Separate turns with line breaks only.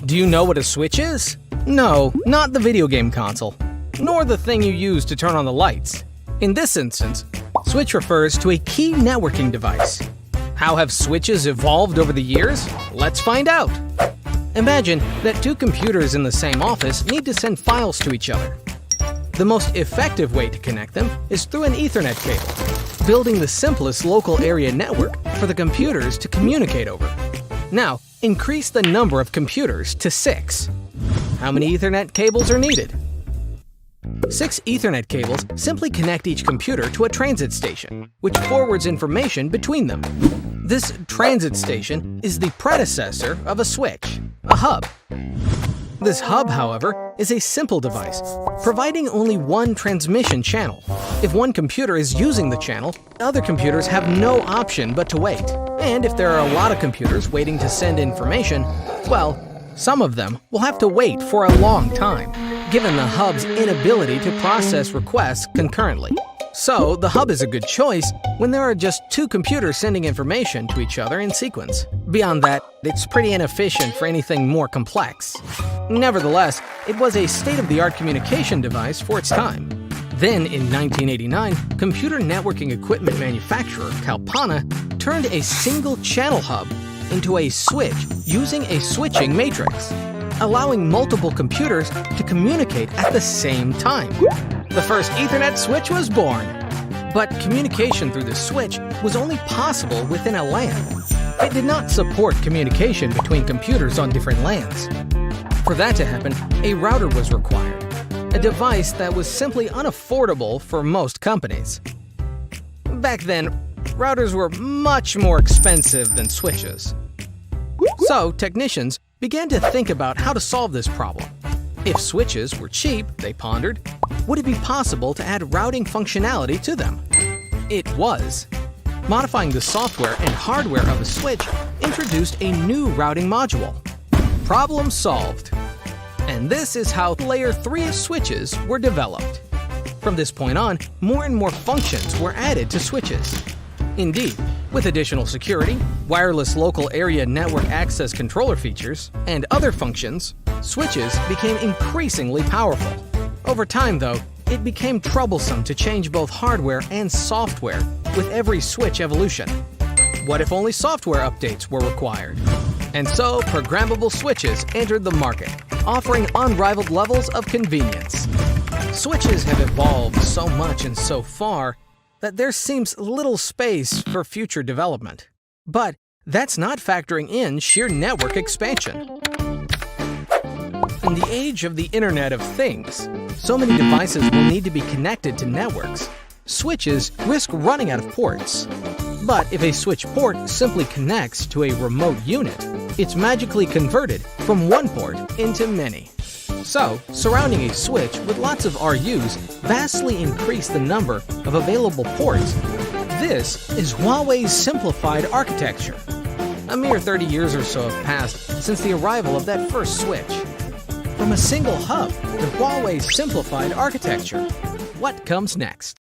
Do you know what a switch is? No, not the video game console, nor the thing you use to turn on the lights. In this instance, switch refers to a key networking device. How have switches evolved over the years? Let's find out. Imagine that two computers in the same office need to send files to each other. The most effective way to connect them is through an Ethernet cable, building the simplest local area network for the computers to communicate over. Now, increase the number of computers to 6. How many Ethernet cables are needed? 6 Ethernet cables simply connect each computer to a transit station, which forwards information between them. This transit station is the predecessor of a switch, a hub. This hub, however, is a simple device, providing only one transmission channel. If one computer is using the channel, other computers have no option but to wait. And if there are a lot of computers waiting to send information, well, some of them will have to wait for a long time, given the hub's inability to process requests concurrently. So, the hub is a good choice when there are just 2 computers sending information to each other in sequence. Beyond that, it's pretty inefficient for anything more complex. Nevertheless, it was a state-of-the-art communication device for its time. Then, in 1989, computer networking equipment manufacturer Kalpana turned a single-channel hub into a switch using a switching matrix, allowing multiple computers to communicate at the same time. The first Ethernet switch was born. But communication through the switch was only possible within a LAN. It did not support communication between computers on different LANs. For that to happen, a router was required, a device that was simply unaffordable for most companies. Back then, routers were much more expensive than switches. So, technicians began to think about how to solve this problem. If switches were cheap, they pondered, would it be possible to add routing functionality to them? It was. Modifying the software and hardware of a switch introduced a new routing module. Problem solved. And this is how Layer 3 switches were developed. From this point on, more and more functions were added to switches. Indeed, with additional security, wireless local area network access controller features, and other functions, switches became increasingly powerful. Over time, though, it became troublesome to change both hardware and software with every switch evolution. What if only software updates were required? And so, programmable switches entered the market, offering unrivaled levels of convenience. Switches have evolved so much and so far that there seems little space for future development. But that's not factoring in sheer network expansion. In the age of the Internet of Things, so many devices will need to be connected to networks. Switches risk running out of ports. But if a switch port simply connects to a remote unit, it's magically converted from one port into many. So, surrounding a switch with lots of RUs vastly increase the number of available ports. This is Huawei's simplified architecture. A mere 30 years or so have passed since the arrival of that first switch. From a single hub to Huawei's simplified architecture. What comes next?